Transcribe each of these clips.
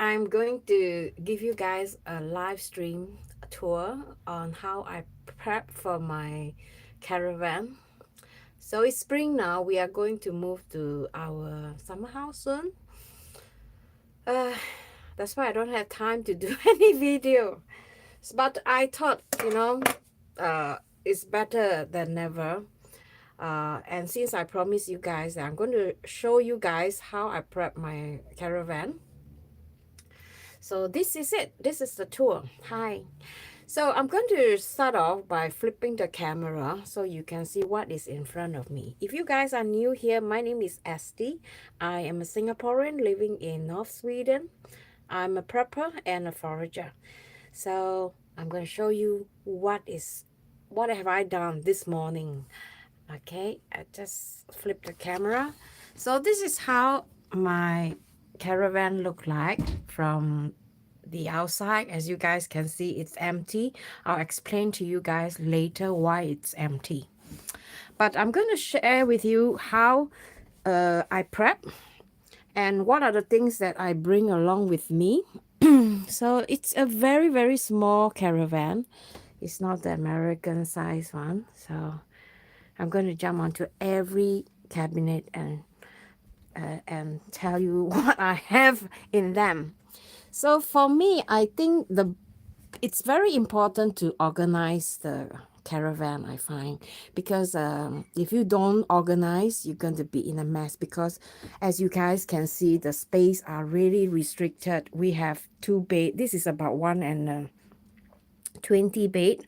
I'm going to give you guys a live stream tour on how I prep for my caravan. So it's spring now. We are going to move to our summer house soon. Uh, that's why I don't have time to do any video. But I thought, it's better than never. And since I promised you guys that I'm going to show you guys how I prep my caravan. So this is it. This is the tour. Hi. So I'm going to start off by flipping the camera so you can see what is in front of me. If you guys are new here, my name is Esti. I am a Singaporean living in North Sweden. I'm a prepper and a forager. So I'm going to show you what have I done this morning. Okay, I just flip the camera. So this is how my caravan look like from the outside. As you guys can see, it's empty. I'll explain to you guys later why it's empty. But I'm going to share with you how I prep and what are the things that I bring along with me. So it's a very, very small caravan. It's not the American size one. So I'm going to jump onto every cabinet and tell you what I have in them. So for me, I think it's very important to organize the caravan, I find, because if you don't organize, you're going to be in a mess, because as you guys can see, the space are really restricted. We have 2 bed. This is about 1 and 20 bed.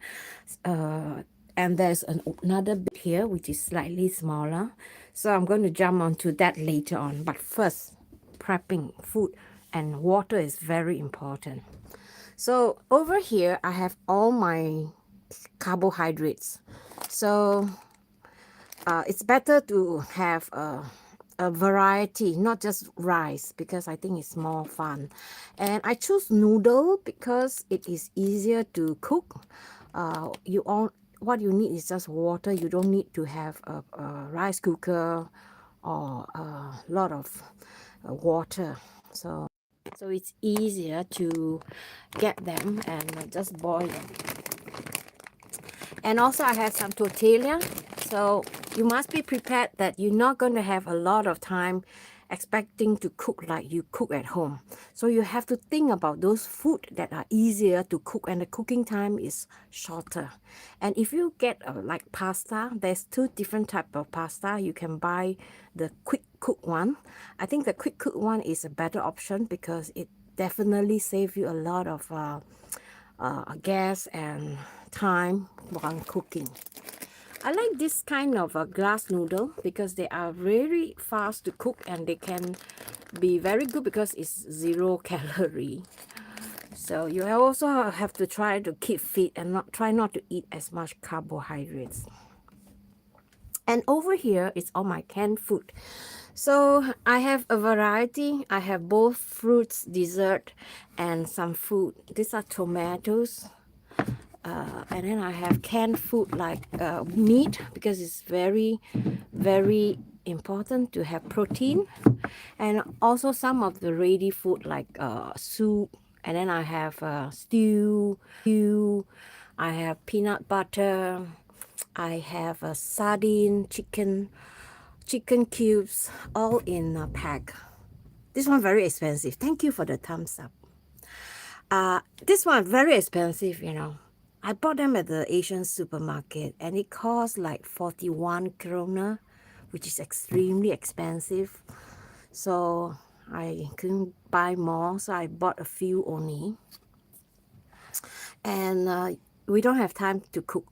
And there's another bed here which is slightly smaller, so I'm going to jump onto that later on. But first, prepping food and water is very important. So over here I have all my carbohydrates. So it's better to have a variety, not just rice, because I think it's more fun. And I choose noodle because it is easier to cook. What you need is just water. You don't need to have a rice cooker or a lot of water. So it's easier to get them and just boil them. And also I have some tortilla. So you must be prepared that you're not going to have a lot of time expecting to cook like you cook at home. So you have to think about those food that are easier to cook, and the cooking time is shorter. And if you get like pasta, there's 2 different type of pasta. You can buy the quick cook one. I think the quick cook one is a better option because it definitely saves you a lot of gas and time while cooking. I like this kind of a glass noodle because they are very fast to cook, and they can be very good because it's 0 calorie. So you also have to try to keep fit and try not to eat as much carbohydrates. And over here is all my canned food. So I have a variety. I have both fruits, dessert, and some food. These are tomatoes. And then I have canned food like meat, because it's very, very important to have protein. And also some of the ready food like soup. And then I have stew. I have peanut butter. I have a sardine, chicken cubes, all in a pack. This one very expensive. Thank you for the thumbs up. This one very expensive, you know. I bought them at the Asian supermarket and it cost like 41 kroner, which is extremely expensive. So I couldn't buy more, so I bought a few only. And we don't have time to cook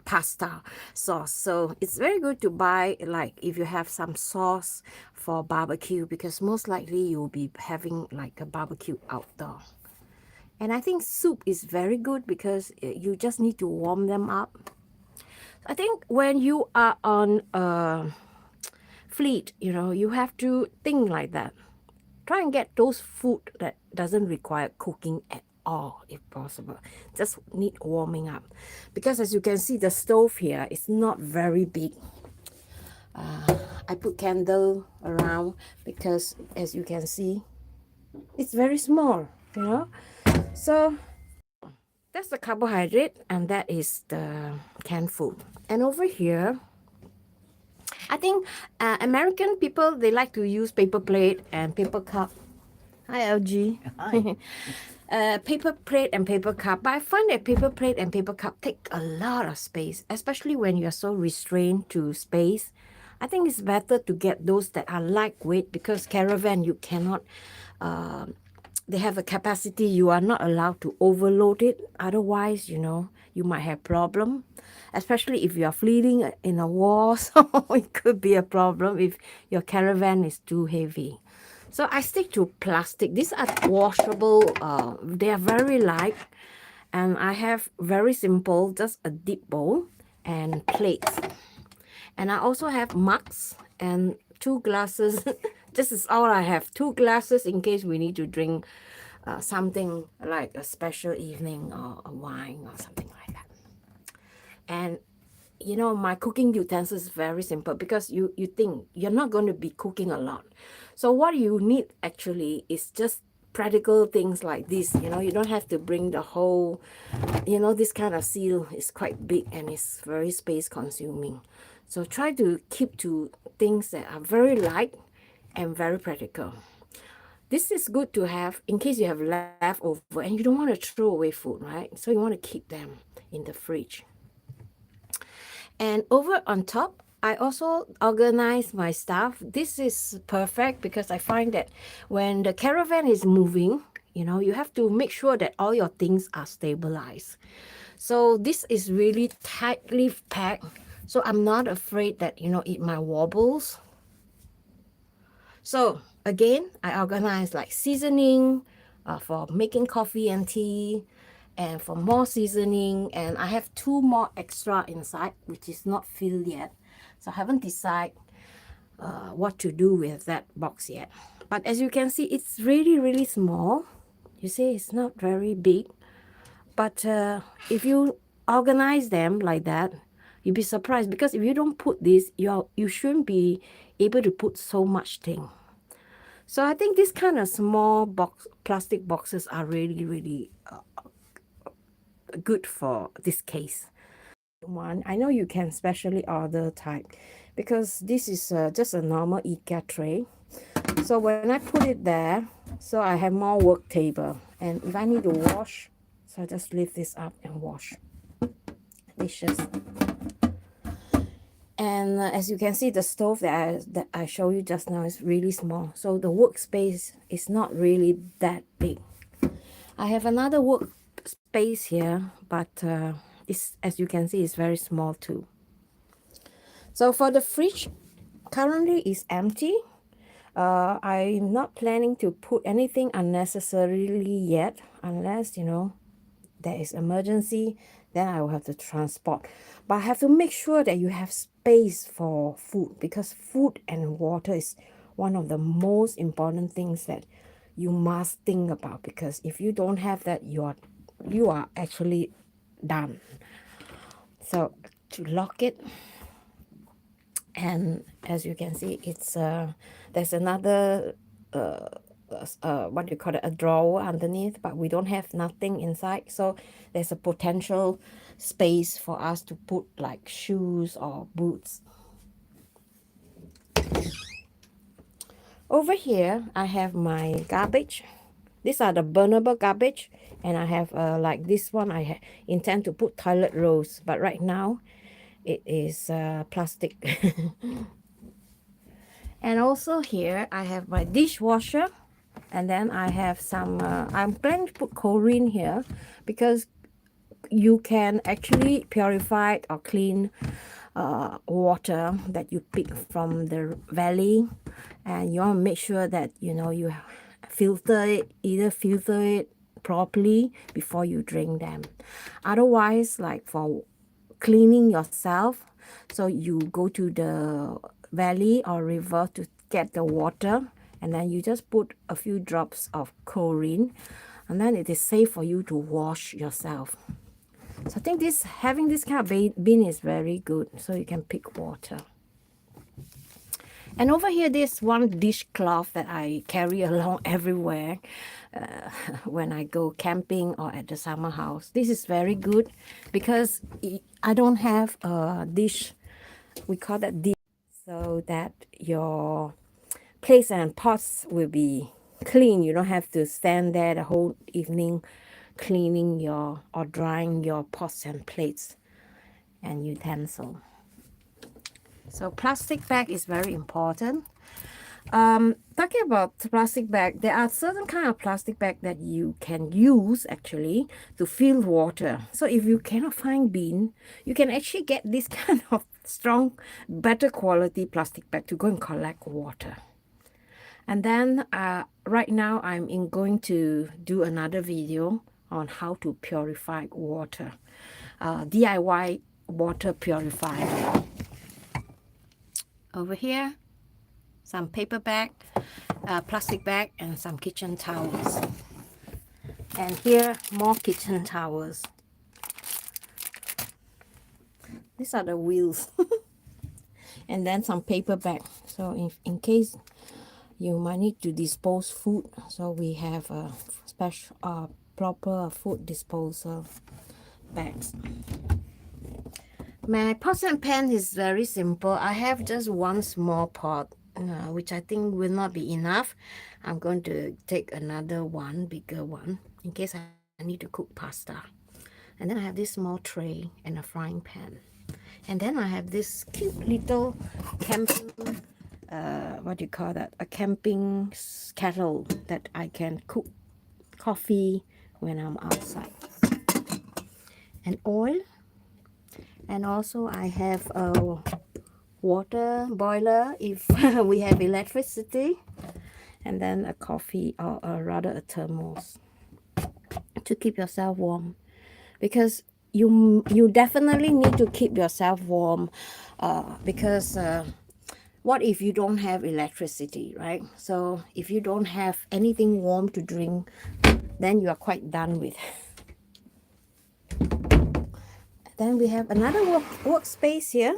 pasta sauce, so it's very good to buy, like if you have some sauce for barbecue, because most likely you'll be having like a barbecue outdoor. And I think soup is very good because you just need to warm them up. I think when you are on a fleet, you know, you have to think like that. Try and get those food that doesn't require cooking at all, if possible. Just need warming up. Because as you can see, the stove here is not very big. I put candle around because as you can see, It's very small, you know. So that's the carbohydrate, and that is the canned food. And over here, I think American people, they like to use paper plate and paper cup. Hi, LG. Hi. Paper plate and paper cup. But I find that paper plate and paper cup take a lot of space, especially when you're so restrained to space. I think it's better to get those that are lightweight, because Caravan, you cannot, they have a capacity, you are not allowed to overload it. Otherwise, you might have problem, especially if you are fleeing in a war. So it could be a problem if your Caravan is too heavy. So I stick to plastic. These are washable. They are very light. And I have very simple, just a deep bowl and plates. And I also have mugs and 2 glasses. This is all I have. 2 glasses in case we need to drink something like a special evening or a wine or something like that. And my cooking utensils is very simple, because you think you're not going to be cooking a lot. So what you need actually is just practical things like this. You don't have to bring the whole, this kind of seal is quite big and it's very space consuming. So try to keep to things that are very light and very practical. This is good to have in case you have leftover and you don't want to throw away food, right? So you want to keep them in the fridge. And over on top, I also organize my stuff. This is perfect because I find that when the caravan is moving, you have to make sure that all your things are stabilized. So this is really tightly packed. So I'm not afraid that, it might wobbles. So again, I organize like seasoning for making coffee and tea, and for more seasoning. And I have 2 more extra inside, which is not filled yet. So I haven't decided what to do with that box yet. But as you can see, it's really, really small. You see, it's not very big. But if you organize them like that, you'll be surprised, because if you don't put this, you shouldn't be able to put so much thing. So I think this kind of small plastic boxes are really, really good for this case. One, I know you can specially order type, because this is just a normal IKEA tray. So when I put it there, so I have more work table. And if I need to wash, so I just lift this up and wash dishes. And as you can see, the stove that I showed you just now is really small. So the workspace is not really that big. I have another workspace here, but as you can see, it's very small too. So for the fridge, currently is empty. I'm not planning to put anything unnecessarily yet, unless, there is emergency, then I will have to transport. But I have to make sure that you have space for food, because food and water is one of the most important things that you must think about, because if you don't have that, you are actually done. So to lock it, and as you can see, it's there's another what do you call it, a drawer underneath, but we don't have nothing inside. So there's a potential space for us to put like shoes or boots. Over here I have my garbage. These are the burnable garbage, and I have like this one, I intend to put toilet rolls, but right now it is plastic. And also here I have my dishwasher, and then I have some I'm planning to put chlorine here, because you can actually purify or clean water that you pick from the valley, and you want to make sure that you either filter it properly before you drink them. Otherwise, like for cleaning yourself, so you go to the valley or river to get the water, and then you just put a few drops of chlorine, and then it is safe for you to wash yourself. So I think having this kind of bin is very good, so you can pick water. And over here, there's one dishcloth that I carry along everywhere when I go camping or at the summer house. This is very good because I don't have a dish. We call that dish, so that your plates and pots will be clean. You don't have to stand there the whole evening cleaning your or drying your pots and plates and utensils. So plastic bag is very important. Talking about plastic bag, there are certain kind of plastic bag that you can use actually to fill water. So if you cannot find bin, you can actually get this kind of strong, better quality plastic bag to go and collect water. And then right now I'm going to do another video on how to purify water, DIY water purifier. Over here, some paper bag, plastic bag, and some kitchen towels. And here, more kitchen towels. These are the wheels. And then some paper bag. So in case you might need to dispose food, so we have a special proper food disposal bags. My pots and pan is very simple. I have just one small pot, which I think will not be enough. I'm going to take another one, bigger one, in case I need to cook pasta. And then I have this small tray and a frying pan. And then I have this cute little camping, what do you call that? A camping kettle that I can cook coffee when I'm outside. And oil. And also I have a water boiler if we have electricity. And then a coffee, or rather a thermos, to keep yourself warm. Because you definitely need to keep yourself warm, because what if you don't have electricity, right? So if you don't have anything warm to drink, then you are quite done with. Then we have another workspace here,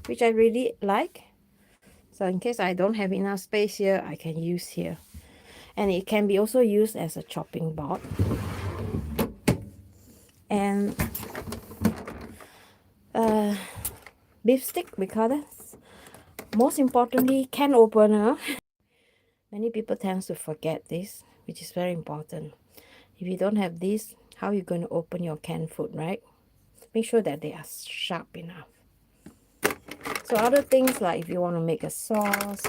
which I really like. So in case I don't have enough space here, I can use here. And it can be also used as a chopping board. And beef stick, we call it. Most importantly, can opener. Many people tend to forget this, which is very important. If you don't have this, how are you going to open your canned food, right? Make sure that they are sharp enough. So other things, like if you want to make a sauce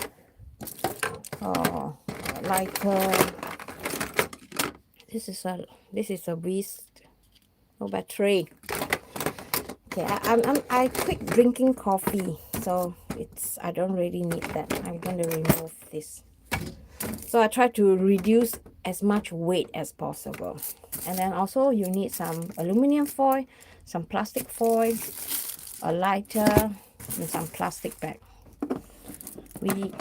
or lighter, this is a whisk, bad tray. Okay, I quit drinking coffee, so I don't really need that. I'm going to remove this. So I try to reduce as much weight as possible. And then also you need some aluminum foil, some plastic foil, a lighter, and some plastic bag. We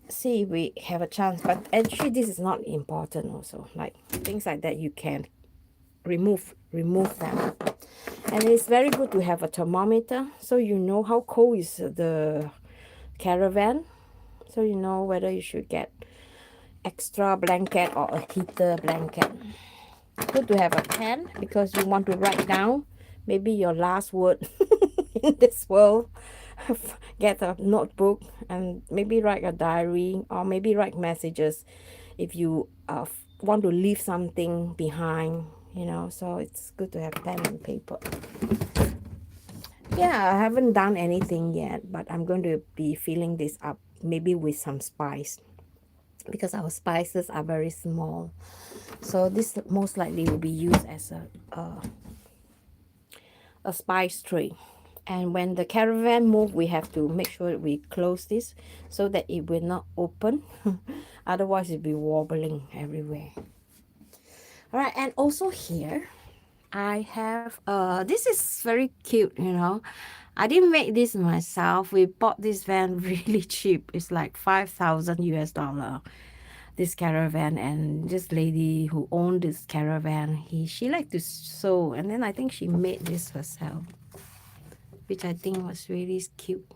see if we have a chance, but actually this is not important also. Like things like that you can remove them. And it's very good to have a thermometer, so you know how cold is the caravan, so you know whether you should get extra blanket or a heater blanket. Good to have a pen because you want to write down maybe your last word in this world. Get a notebook and maybe write a diary, or maybe write messages if you want to leave something behind, you know. So it's good to have pen and paper. Yeah, I haven't done anything yet, but I'm going to be filling this up maybe with some spice, because our spices are very small. So this most likely will be used as a spice tray. And when the caravan move, we have to make sure we close this so that it will not open. Otherwise it'll be wobbling everywhere. All right, and also here I have this is very cute, you know. I didn't make this myself. We bought this van really cheap. It's like 5,000 US dollar, this caravan. And this lady who owned this caravan, she liked to sew, and then I think she made this herself, which I think was really cute.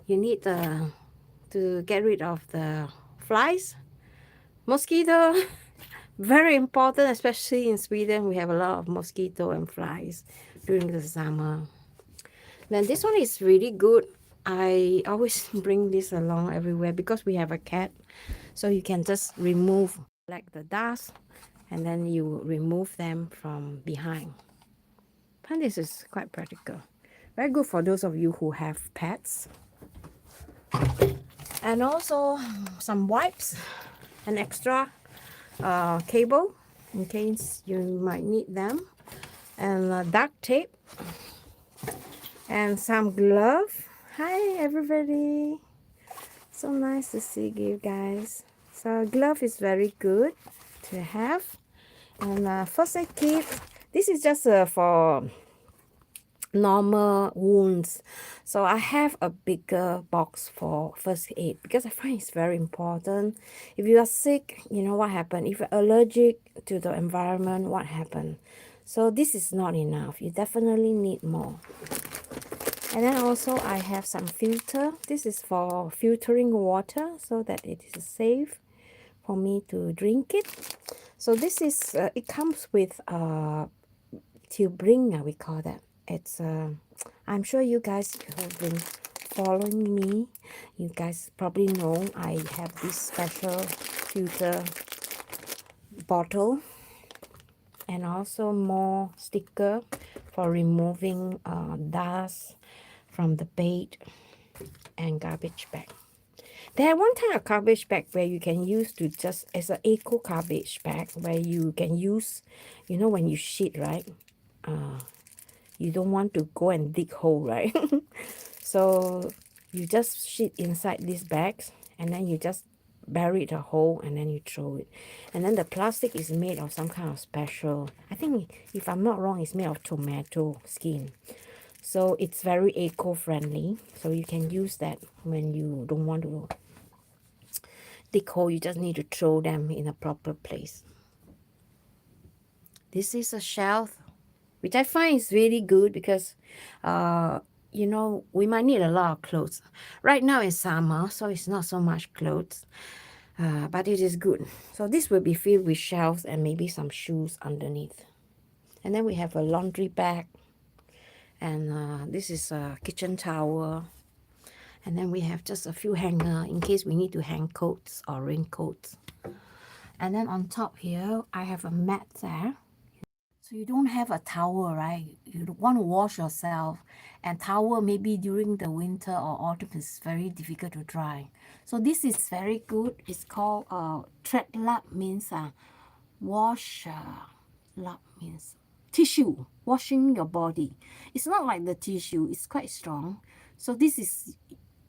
you need to get rid of the flies, mosquito. Very important, especially in Sweden. We have a lot of mosquito and flies during the summer. Then this one is really good. I always bring this along everywhere because we have a cat. So you can just remove like the dust and then you remove them from behind. And this is quite practical. Very good for those of you who have pets. And also some wipes, an extra cable in case you might need them, and duct tape, and some glove. Hi everybody, so nice to see you guys. So glove is very good to have, and first aid kit. This is just for normal wounds, so I have a bigger box for first aid because I find it's very important. If you are sick, you know what happened. If you're allergic to the environment, what happened. So this is not enough, you definitely need more. And then also I have some filter. This is for filtering water so that it is safe for me to drink it. So this is it comes with tubring, we call that. It's I'm sure you guys have been following me. You guys probably know I have this special filter bottle, and also more sticker for removing dust from the bed and garbage bag. There are one type of garbage bag where you can use to just as an eco garbage bag, where you can use, you know, when you shit, right? You don't want to go and dig hole, right? So you just shit inside these bags, and then you just bury the hole, and then you throw it. And then the plastic is made of some kind of special, I think if I'm not wrong, it's made of tomato skin. So it's very eco-friendly. So you can use that when you don't want to dig hole. You just need to throw them in a proper place. This is a shelf, which I find is really good because, you know, we might need a lot of clothes. Right now it's summer, so it's not so much clothes, but it is good. So this will be filled with shelves and maybe some shoes underneath. And then we have a laundry bag, and this is a kitchen towel. And then we have just a few hanger in case we need to hang coats or raincoats. And then on top here, I have a mat there. So you don't have a towel, right? You want to wash yourself, and towel maybe during the winter or autumn is very difficult to dry. So this is very good. It's called thread lap, means wash lap means tissue, washing your body. It's not like the tissue, it's quite strong. So this is,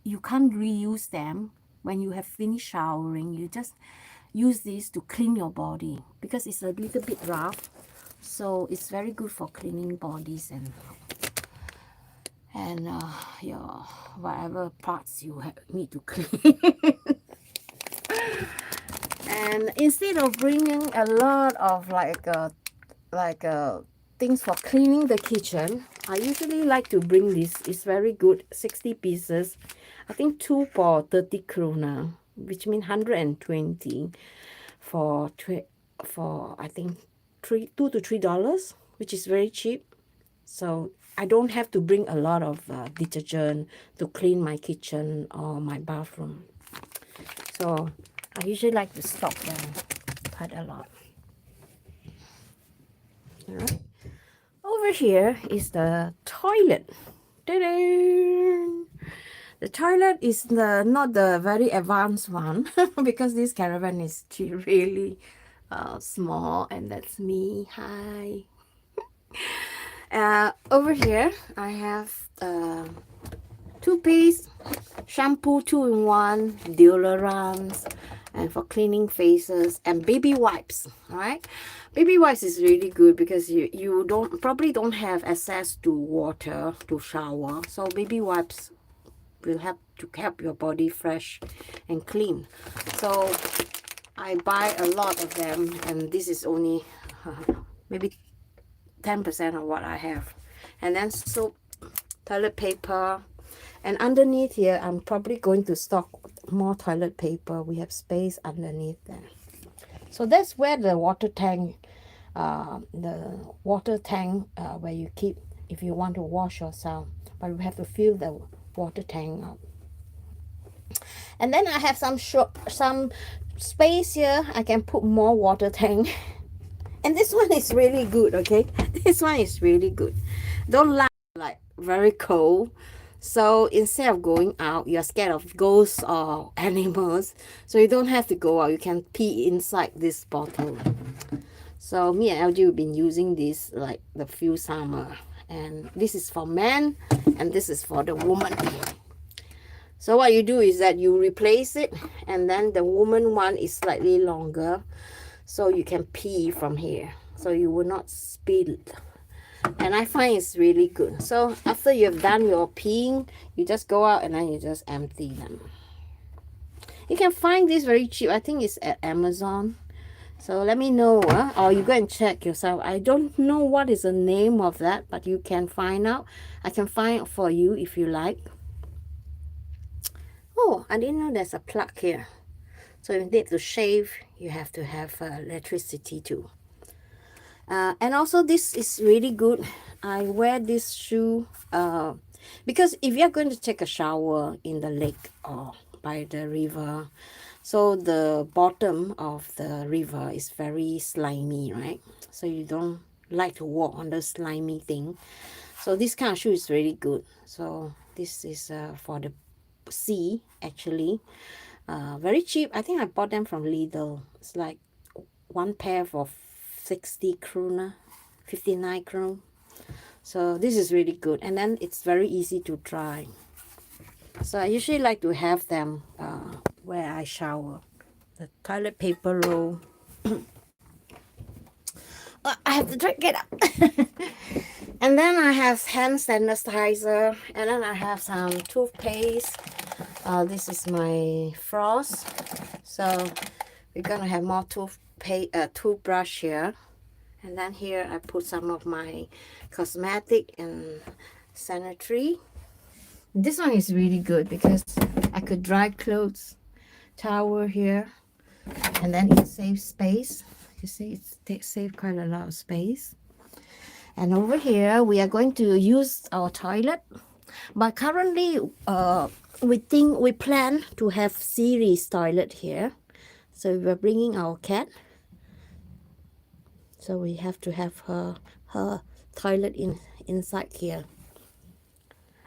you can't reuse them. When you have finished showering, you just use this to clean your body because it's a little bit rough. So it's very good for cleaning bodies and your whatever parts you need to clean. And instead of bringing a lot of things for cleaning the kitchen, I usually like to bring this. It's very good, 60 pieces. I think 2 for 30 krona, which means 120 for I think $2 to $3, which is very cheap. So I don't have to bring a lot of detergent to clean my kitchen or my bathroom. So I usually like to stock them quite a lot. All right. Over here is the toilet. Ta-da! The toilet is not the very advanced one because this Caravan is really small, and that's me. Hi. Over here I have toothpaste, shampoo 2-in-1, deodorants, and for cleaning faces, and baby wipes. All right, baby wipes is really good because you probably don't have access to water to shower, so baby wipes will help your body fresh and clean. So I buy a lot of them, and this is only maybe 10% of what I have. And then soap, toilet paper, And underneath here, I'm probably going to stock more toilet paper. We have space underneath there. So that's where the water tank, where you keep if you want to wash yourself. But you have to fill the water tank up. And then I have some space here. I can put more water tank. And this one is really good, okay? This one is really good. Don't like very cold. So instead of going out, you're scared of ghosts or animals. So you don't have to go out. You can pee inside this bottle. So me and LG have been using this like the few summer. And this is for men and this is for the woman. So what you do is that you replace it, and then the woman one is slightly longer, so you can pee from here, so you will not spill. And I find it's really good. So after you've done your peeing, you just go out and then you just empty them. You can find this very cheap. I think it's at Amazon. So let me know, or you go and check yourself. I don't know what is the name of that, but you can find out. I can find it for you if you like. Oh, I didn't know there's a plug here. So if you need to shave, you have to have electricity too. And also this is really good. I wear this shoe because if you're going to take a shower in the lake or by the river, so the bottom of the river is very slimy, right? So you don't like to walk on the slimy thing. So this kind of shoe is really good. So this is for the sea actually. Very cheap. I think I bought them from Lidl. It's like one pair for 60 kroner, 59 kroner. So this is really good, and then it's very easy to dry. So I usually like to have them where I shower. The toilet paper roll. I have to drink it up. And then I have hand sanitizer, and then I have some toothpaste. This is my floss. So we're gonna have more toothbrush here. And then here I put some of my cosmetic and sanitary. This one is really good because I could dry clothes, towel here, and then it saves space. You see, it saves quite a lot of space. And over here we are going to use our toilet, but currently we plan to have series toilet here. So we're bringing our cat, so we have to have her toilet inside here.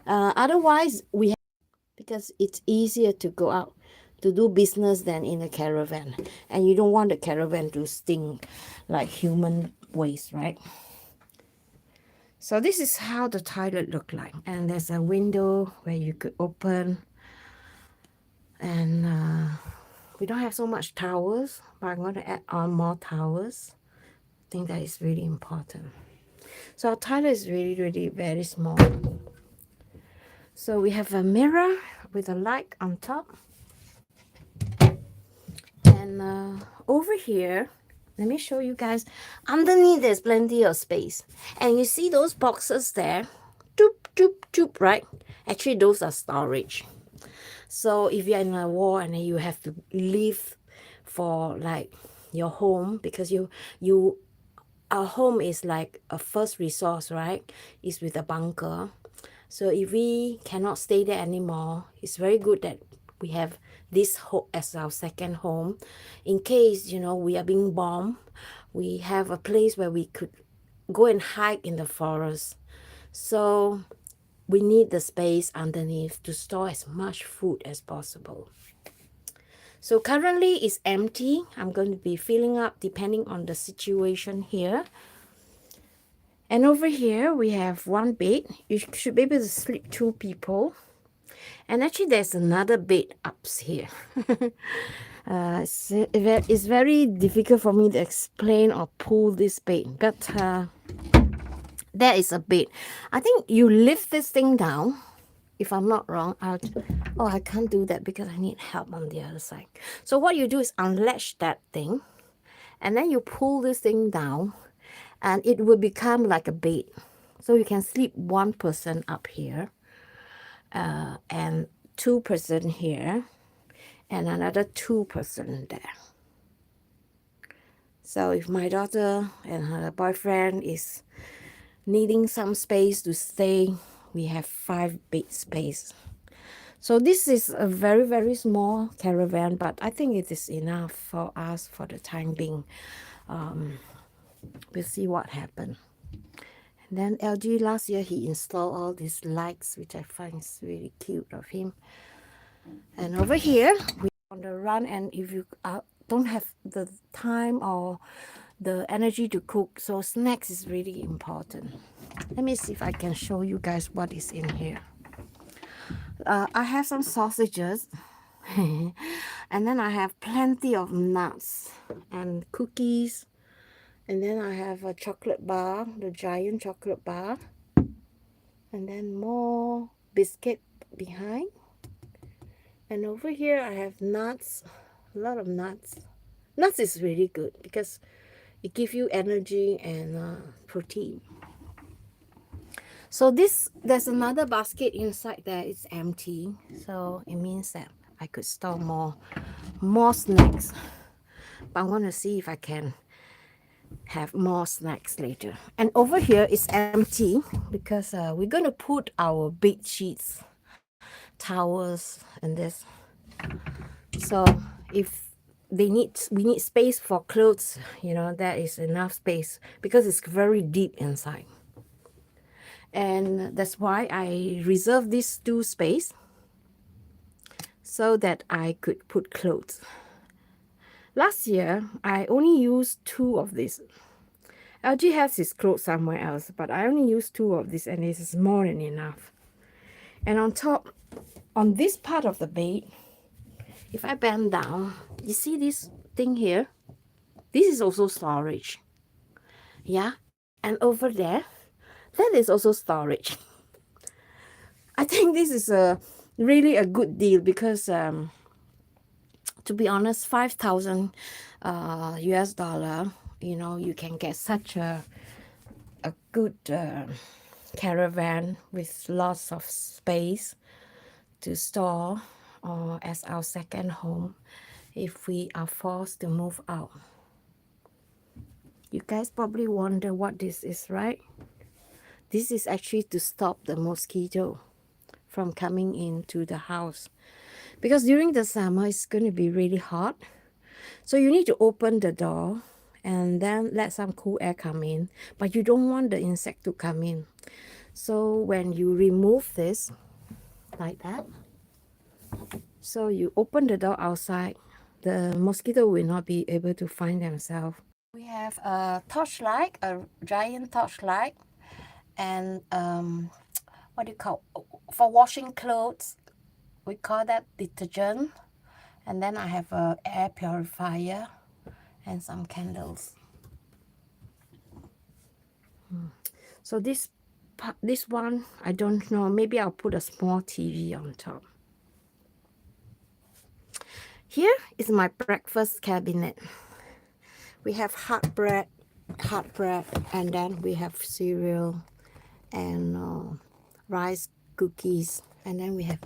Otherwise we have, because it's easier to go out to do business than in a caravan, and you don't want the caravan to stink like human waste, right? So this is how the toilet look like, and there's a window where you could open. And we don't have so much towels, but I'm going to add on more towels. I think that is really important. So our toilet is really, really very small. So we have a mirror with a light on top. And over here, let me show you guys. Underneath there's plenty of space. And you see those boxes there? Doop, doop, doop, right? Actually, those are storage. So if you're in a war and you have to leave for like your home, because our home is like a first resource, right? It's with a bunker. So if we cannot stay there anymore, it's very good that we have this home as our second home. In case, you know, we are being bombed, we have a place where we could go and hike in the forest. So we need the space underneath to store as much food as possible. So currently it's empty. I'm going to be filling up depending on the situation here. And over here we have one bed. You should be able to sleep 2 people. And actually there's another bed up here. It's very difficult for me to explain or pull this bed, but there is a bed. I think you lift this thing down, if I'm not wrong. I can't do that because I need help on the other side. So what you do is unlatch that thing, and then you pull this thing down, and it will become like a bed. So you can sleep 1 person up here. and 2% here, and another 2% there. So if my daughter and her boyfriend is needing some space to stay, we have 5 bed space. So this is a very, very small caravan, but I think it is enough for us for the time being. We'll see what happens. And then LG last year, he installed all these lights, which I find is really cute of him. And over here, we're on the run, and if you don't have the time or the energy to cook, so snacks is really important. Let me see if I can show you guys what is in here. I have some sausages and then I have plenty of nuts and cookies, and then I have a chocolate bar, the giant chocolate bar, and then more biscuit behind. And over here I have nuts, a lot of nuts. Nuts is really good because it gives you energy and protein. So there's another basket inside there. It's empty, so it means that I could store more snacks. But I want to see if I can have more snacks later. And over here is empty because we're going to put our bed sheets, towels, and this. So if we need space for clothes, you know, there is enough space because it's very deep inside. And that's why I reserved these 2 space so that I could put clothes. Last year, I only used 2 of these. LG has his clothes somewhere else, but I only used 2 of these, and this is more than enough. And on top, on this part of the bed, if I bend down, you see this thing here? This is also storage. Yeah, and over there, that is also storage. I think this is really a good deal because to be honest, 5,000 US dollar, you know, you can get such a good caravan with lots of space to store or as our second home if we are forced to move out. You guys probably wonder what this is, right? This is actually to stop the mosquito from coming into the house, because during the summer it's going to be really hot, so you need to open the door and then let some cool air come in, but you don't want the insect to come in. So when you remove this like that, so you open the door outside, the mosquito will not be able to find themselves. We have a torchlight, a giant torchlight, and what do you call, for washing clothes, we call that detergent. And then I have a air purifier and some candles. So this one, I don't know, maybe I'll put a small TV on top. Here is my breakfast cabinet. We have hot bread, and then we have cereal and rice cookies, and then we have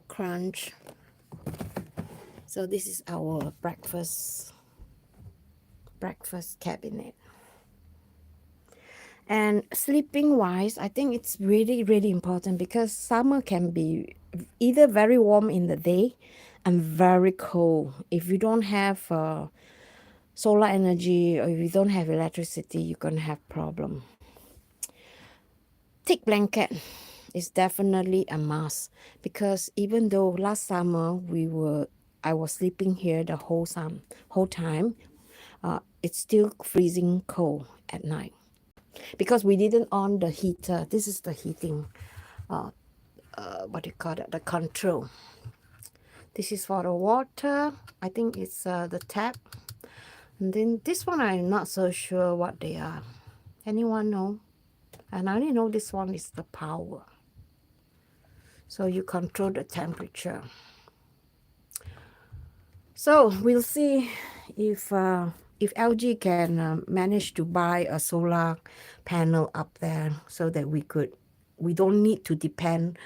crunch. So this is our breakfast cabinet. And sleeping wise, I think it's really, really important because summer can be either very warm in the day and very cold. If you don't have solar energy or if you don't have electricity, you're gonna have problem. Thick blanket is definitely a must, because even though last summer I was sleeping here the whole time, it's still freezing cold at night because we didn't on the heater. This is the heating, what do you call it, the control. This is for the water. I think it's the tap. And then this one, I'm not so sure what they are. Anyone know? And I only know this one is the power. So you control the temperature. So we'll see if LG can manage to buy a solar panel up there so that we don't need to depend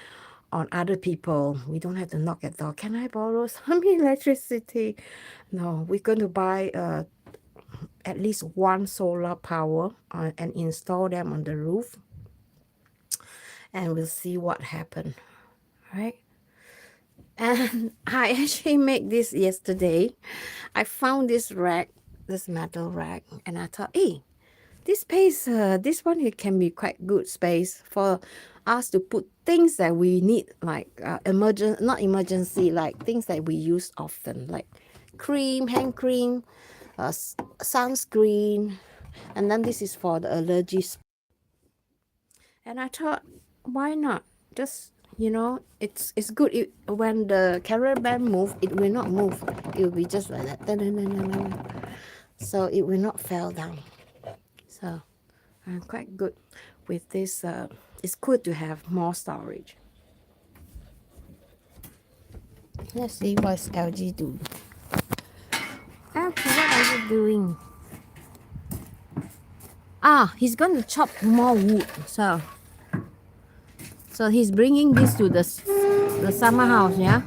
on other people. We don't have to knock at door. Can I borrow some electricity? No, we're going to buy at least one solar power and install them on the roof, and we'll see what happens, right? And I actually made this yesterday. I found this rack, this metal rack, and I thought, hey, this space, this one, it can be quite good space for us to put things that we need, like not emergency, like things that we use often, like cream, hand cream, sunscreen, and then this is for the allergies. And I thought, why not? Just, it's good. When the caravan move, it will not move. It will be just like that. So it will not fall down. So I'm quite good with this. It's good to have more storage. Let's see what's LG doing. Okay, what are you doing? He's going to chop more wood. So he's bringing this to the summer house, yeah?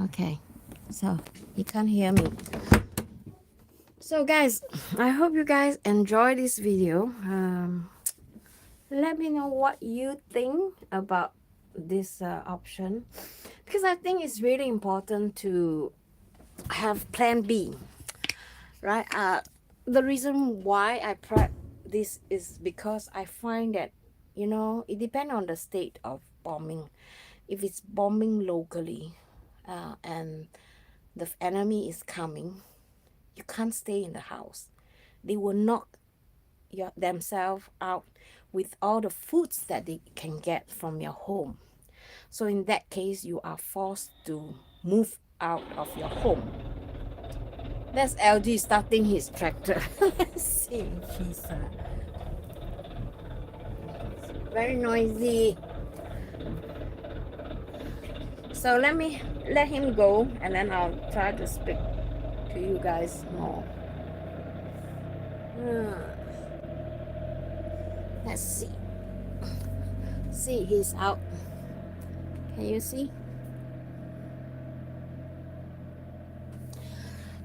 Okay, so he can't hear me. So guys, I hope you guys enjoy this video. Let me know what you think about this option, because I think it's really important to have plan B, right? The reason why I prep this is because I find that, it depends on the state of bombing. If it's bombing locally and the enemy is coming, you can't stay in the house. They will knock themselves out with all the foods that they can get from your home. So in that case, you are forced to move out of your home. That's LG starting his tractor. Let's see. He's very noisy. So let him go, and then I'll try to speak to you guys more. Let's see. See, he's out. Can you see?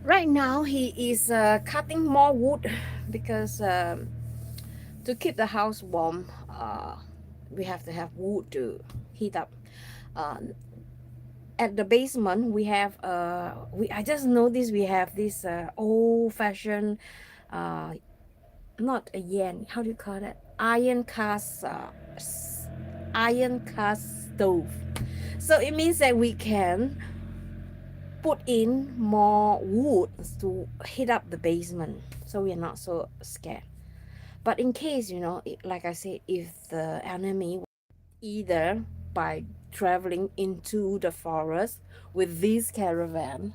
Right now he is cutting more wood because to keep the house warm, we have to have wood to heat up. At the basement we have I just noticed we have this old-fashioned not a yen, how do you call it, iron cast stove. So it means that we can put in more wood to heat up the basement, so we are not so scared. But in case, like I said, if the enemy, either by traveling into the forest with this caravan,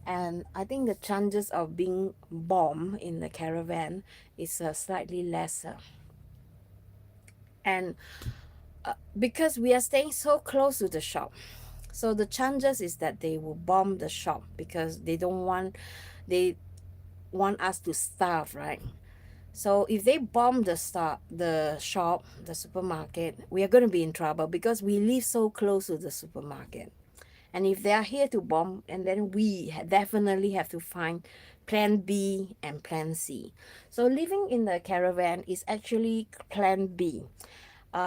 and I think the chances of being bombed in the caravan is slightly lesser. And because we are staying so close to the shop, so the chances is that they will bomb the shop, because they want us to starve, right? So if they bomb the shop, the supermarket, we are going to be in trouble, because we live so close to the supermarket. And if they are here to bomb, and then we definitely have to find plan B and plan C. So living in the caravan is actually plan B.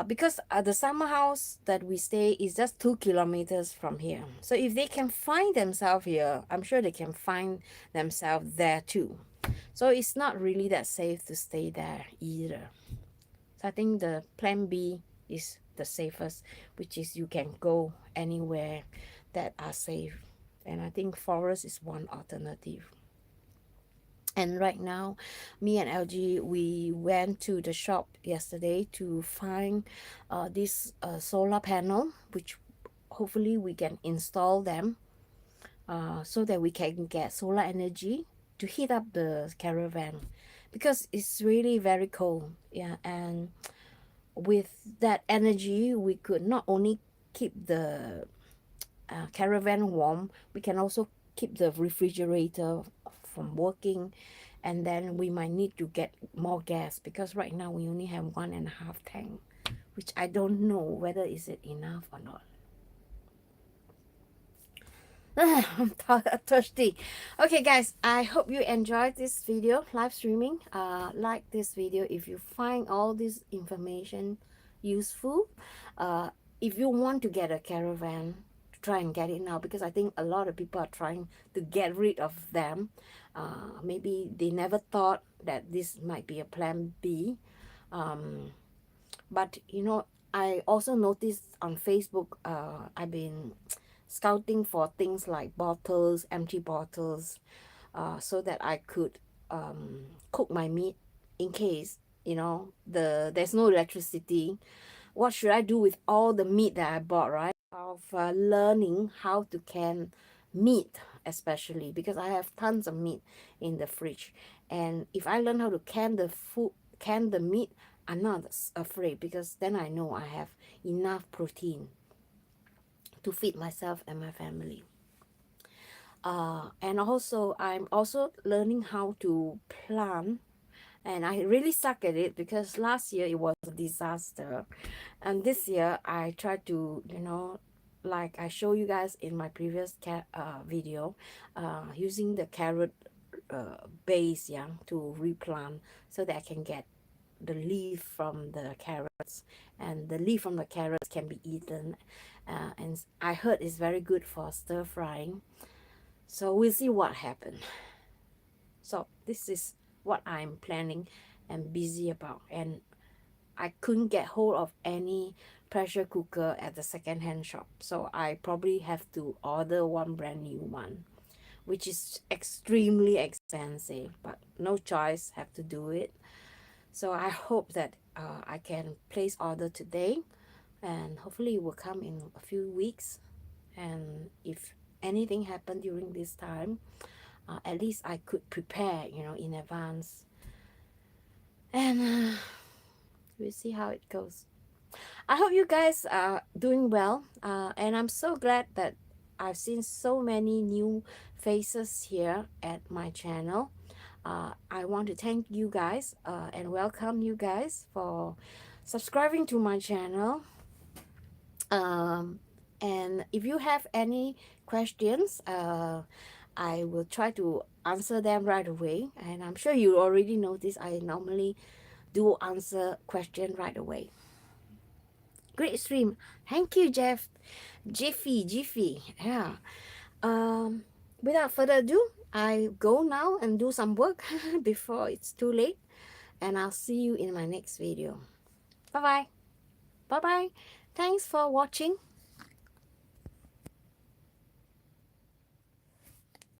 Because the summer house that we stay is just 2 kilometers from here. So if they can find themselves here, I'm sure they can find themselves there too. So it's not really that safe to stay there either. So I think the plan B is the safest, which is you can go anywhere that are safe. And I think forest is one alternative. And right now, me and LG, we went to the shop yesterday to find this solar panel, which hopefully we can install them so that we can get solar energy to heat up the caravan, because it's really very cold. Yeah, and with that energy, we could not only keep the caravan warm, we can also keep the refrigerator from working. And then we might need to get more gas, because right now we only have 1.5 tank. which I don't know whether is it enough or not. I'm thirsty. Okay guys, I hope you enjoyed this video live streaming. Like this video if you find all this information useful. If you want to get a caravan, try and get it now, because I think a lot of people are trying to get rid of them. Maybe they never thought that this might be a plan B. But you know, I also noticed on Facebook, I've been scouting for things like bottles, empty bottles, so that I could cook my meat in case, you know, there's no electricity. What should I do with all the meat that I bought, right? Of learning how to can meat, especially because I have tons of meat in the fridge. And if I learn how to can the meat, I'm not afraid, because then I know I have enough protein to feed myself and my family. And also I'm also learning how to plant, and I really suck at it because last year it was a disaster, and this year I tried to, you know, like I show you guys in my previous video, using the carrot base, yeah, to replant so that I can get the leaf from the carrots, and the leaf from the carrots can be eaten, and I heard it's very good for stir frying. So we'll see what happens. So this is what I'm planning and busy about, and I couldn't get hold of any pressure cooker at the second-hand shop, so I probably have to order one brand new one, which is extremely expensive, but no choice, have to do it. So I hope that I can place order today, and hopefully it will come in a few weeks. And if anything happened during this time, at least I could prepare, you know, in advance. And we'll see how it goes. I hope you guys are doing well, and I'm so glad that I've seen so many new faces here at my channel. I want to thank you guys and welcome you guys for subscribing to my channel. And if you have any questions, I will try to answer them right away. And I'm sure you already noticed I normally do answer question right away. Great stream. Thank you, Jeff. Jiffy. Yeah. Without further ado, I go now and do some work before it's too late. And I'll see you in my next video. Bye-bye. Bye-bye. Thanks for watching.